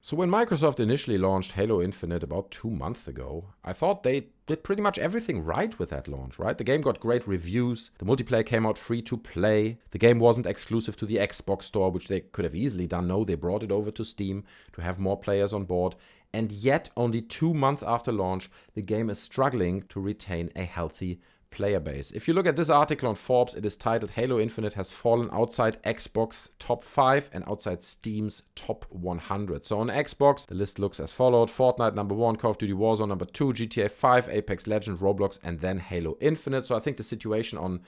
So when Microsoft initially launched Halo Infinite about 2 months ago, I thought they did pretty much everything right with that launch, right? The game got great reviews, the multiplayer came out free to play, the game wasn't exclusive to the Xbox store, which they could have easily done. No, they brought it over to Steam to have more players on board. And yet, only 2 months after launch, the game is struggling to retain a healthy player base. If you look at this article on Forbes, it is titled Halo Infinite has fallen outside Xbox top 5 and outside Steam's top 100. So on Xbox, the list looks as followed: Fortnite number 1, Call of Duty Warzone number 2, GTA 5, Apex Legends, Roblox, and then Halo Infinite. So I think the situation on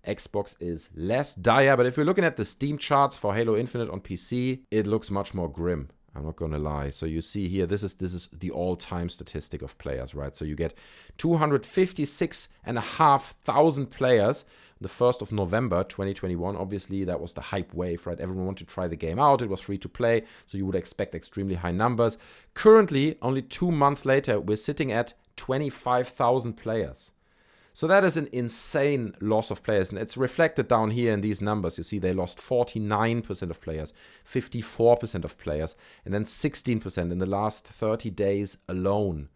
Xbox is less dire, but if you're looking at the Steam charts for Halo Infinite on PC, it looks much more grim. I'm not gonna lie. So you see here, this is the all-time statistic of players, right? So you get 256,500 players on the 1st of November 2021. Obviously, that was the hype wave, right? Everyone wanted to try the game out. It was free to play, so you would expect extremely high numbers. Currently, only 2 months later, we're sitting at 25,000 players. So that is an insane loss of players, and it's reflected down here in these numbers. You see they lost 49% of players, 54% of players, and then 16% in the last 30 days alone.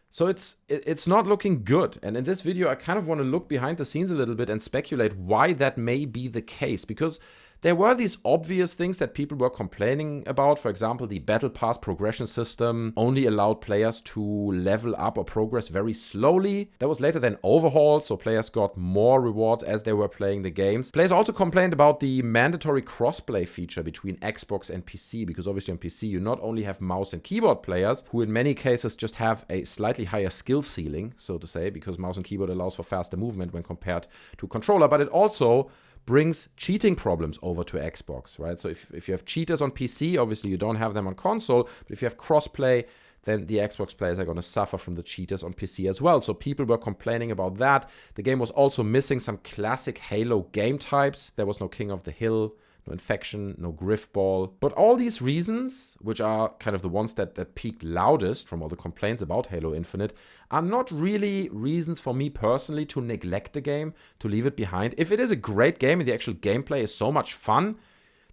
So it's not looking good. And in this video, I kind of want to look behind the scenes a little bit and speculate why that may be the case, because there were these obvious things that people were complaining about. For example, the Battlepass progression system only allowed players to level up or progress very slowly. That was later then overhauled, so players got more rewards as they were playing the games. Players also complained about the mandatory crossplay feature between Xbox and PC, because obviously on PC you not only have mouse and keyboard players, who in many cases just have a slightly higher skill ceiling, so to say, because mouse and keyboard allows for faster movement when compared to a controller, but it also brings cheating problems over to Xbox, right? So if you have cheaters on PC, obviously you don't have them on console, but if you have crossplay, then the Xbox players are going to suffer from the cheaters on PC as well. So people were complaining about that. The game was also missing some classic Halo game types. There was no King of the Hill, no Infection, no Grifball. But all these reasons, which are kind of the ones that peaked loudest from all the complaints about Halo Infinite, are not really reasons for me personally to neglect the game, to leave it behind. If it is a great game and the actual gameplay is so much fun,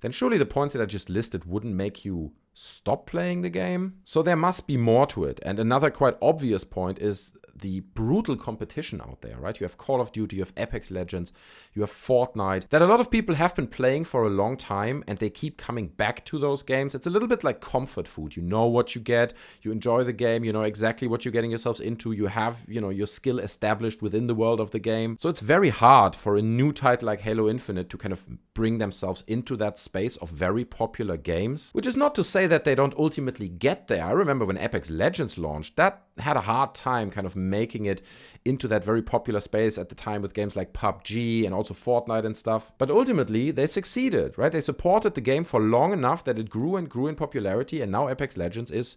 then surely the points that I just listed wouldn't make you stop playing the game. So there must be more to it. And another quite obvious point is the brutal competition out there, right? You have Call of Duty, you have Apex Legends, you have Fortnite, that a lot of people have been playing for a long time, and they keep coming back to those games. It's a little bit like comfort food. You know what you get, you enjoy the game, you know exactly what you're getting yourselves into, you have, your skill established within the world of the game. So it's very hard for a new title like Halo Infinite to kind of bring themselves into that space of very popular games, which is not to say that they don't ultimately get there. I remember when Apex Legends launched, that had a hard time kind of making it into that very popular space at the time with games like PUBG and also Fortnite and stuff. But ultimately, they succeeded, right? They supported the game for long enough that it grew and grew in popularity, and now Apex Legends is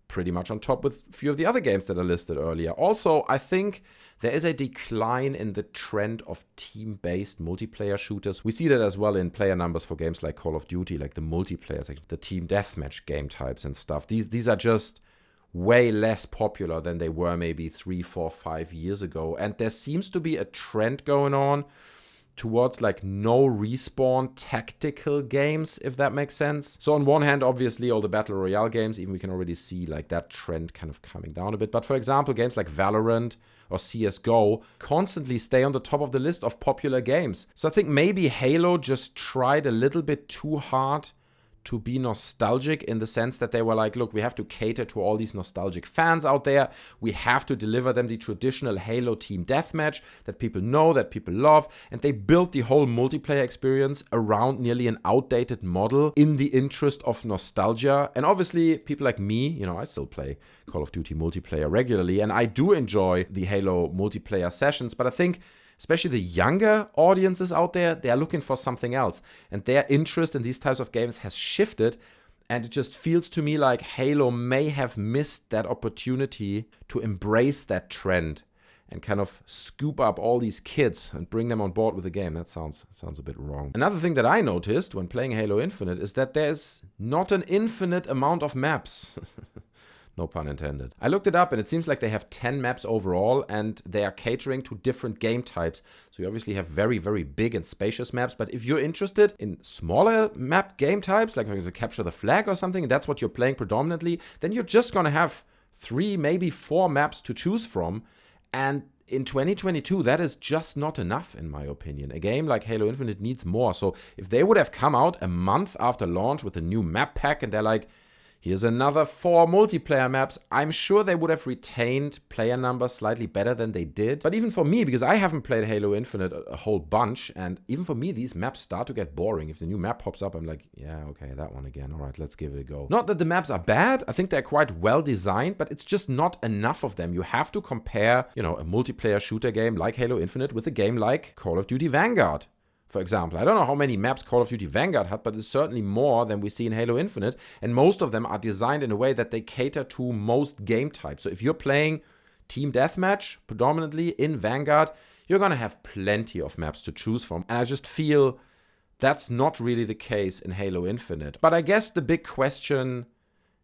pretty much on top with a few of the other games that are listed earlier. Also, I think there is a decline in the trend of team-based multiplayer shooters. We see that as well in player numbers for games like Call of Duty, like the multiplayer section, the team deathmatch game types and stuff. These are just way less popular than they were maybe 3, 4, 5 years ago. And there seems to be a trend going on towards like no respawn tactical games, if that makes sense. So on one hand, obviously all the battle royale games, even we can already see like that trend kind of coming down a bit. But for example, games like Valorant or CSGO constantly stay on the top of the list of popular games. So I think maybe Halo just tried a little bit too hard to be nostalgic, in the sense that they were like, look, we have to cater to all these nostalgic fans out there. We have to deliver them the traditional Halo team deathmatch that people know, that people love. And they built the whole multiplayer experience around nearly an outdated model in the interest of nostalgia. And obviously, people like me, I still play Call of Duty multiplayer regularly, and I do enjoy the Halo multiplayer sessions. But I think especially the younger audiences out there, they are looking for something else. And their interest in these types of games has shifted. And it just feels to me like Halo may have missed that opportunity to embrace that trend and kind of scoop up all these kids and bring them on board with the game. That sounds a bit wrong. Another thing that I noticed when playing Halo Infinite is that there's not an infinite amount of maps. No pun intended. I looked it up and it seems like they have 10 maps overall and they are catering to different game types. So you obviously have very, very big and spacious maps. But if you're interested in smaller map game types, like for example, capture the flag or something, and that's what you're playing predominantly, then you're just going to have 3, maybe 4 maps to choose from. And in 2022, that is just not enough, in my opinion. A game like Halo Infinite needs more. So if they would have come out a month after launch with a new map pack and they're like, here's another 4 multiplayer maps, I'm sure they would have retained player numbers slightly better than they did. But even for me, because I haven't played Halo Infinite a whole bunch, and even for me, these maps start to get boring. If the new map pops up, I'm like, yeah, okay, that one again. All right, let's give it a go. Not that the maps are bad. I think they're quite well designed, but it's just not enough of them. You have to compare, a multiplayer shooter game like Halo Infinite with a game like Call of Duty Vanguard. For example, I don't know how many maps Call of Duty Vanguard had, but it's certainly more than we see in Halo Infinite. And most of them are designed in a way that they cater to most game types. So if you're playing Team Deathmatch predominantly in Vanguard, you're going to have plenty of maps to choose from. And I just feel that's not really the case in Halo Infinite. But I guess the big question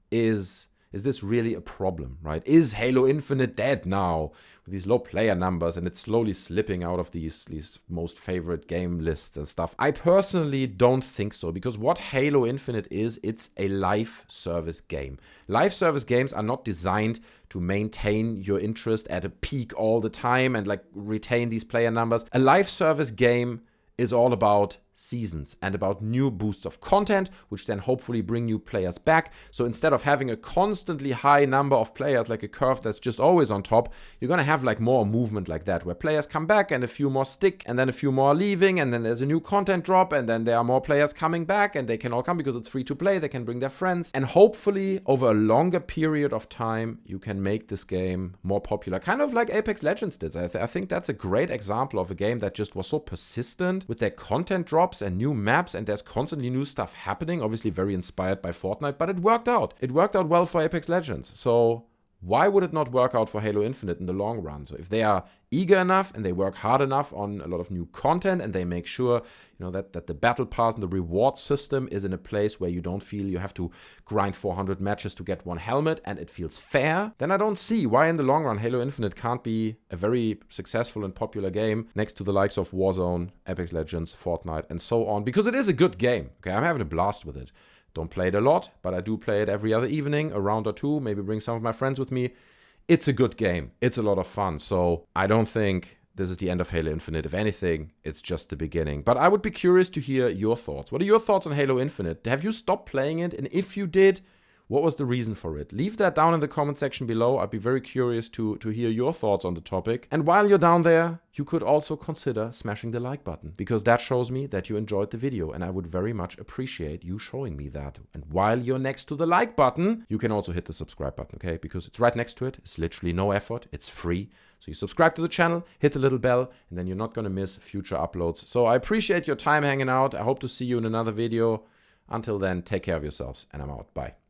is this really a problem, right? Is Halo Infinite dead now with these low player numbers and it's slowly slipping out of these most favorite game lists and stuff? I personally don't think so, because what Halo Infinite is, it's a live service game. Live service games are not designed to maintain your interest at a peak all the time and like retain these player numbers. A live service game is all about seasons and about new boosts of content, which then hopefully bring new players back. So instead of having a constantly high number of players, like a curve that's just always on top, you're going to have like more movement like that, where players come back and a few more stick and then a few more are leaving, and then there's a new content drop, and then there are more players coming back, and they can all come because it's free to play. They can bring their friends, and hopefully over a longer period of time, you can make this game more popular, kind of like Apex Legends did. I think that's a great example of a game that just was so persistent with their content drops and new maps, and there's constantly new stuff happening, obviously very inspired by Fortnite, but it worked out. It worked out well for Apex Legends. So why would it not work out for Halo Infinite in the long run? So if they are eager enough and they work hard enough on a lot of new content, and they make sure that the battle pass and the reward system is in a place where you don't feel you have to grind 400 matches to get one helmet, and it feels fair, then I don't see why in the long run Halo Infinite can't be a very successful and popular game next to the likes of Warzone, Apex Legends, Fortnite, and so on, because it is a good game. Okay, I'm having a blast with it. Don't play it a lot, but I do play it every other evening, a round or two, maybe bring some of my friends with me. It's a good game. It's a lot of fun. So I don't think this is the end of Halo Infinite. If anything, it's just the beginning. But I would be curious to hear your thoughts. What are your thoughts on Halo Infinite? Have you stopped playing it? And if you did, what was the reason for it? Leave that down in the comment section below. I'd be very curious to hear your thoughts on the topic. And while you're down there, you could also consider smashing the like button, because that shows me that you enjoyed the video, and I would very much appreciate you showing me that. And while you're next to the like button, you can also hit the subscribe button, okay? Because it's right next to it. It's literally no effort. It's free. So you subscribe to the channel, hit the little bell, and then you're not going to miss future uploads. So I appreciate your time hanging out. I hope to see you in another video. Until then, take care of yourselves, and I'm out. Bye.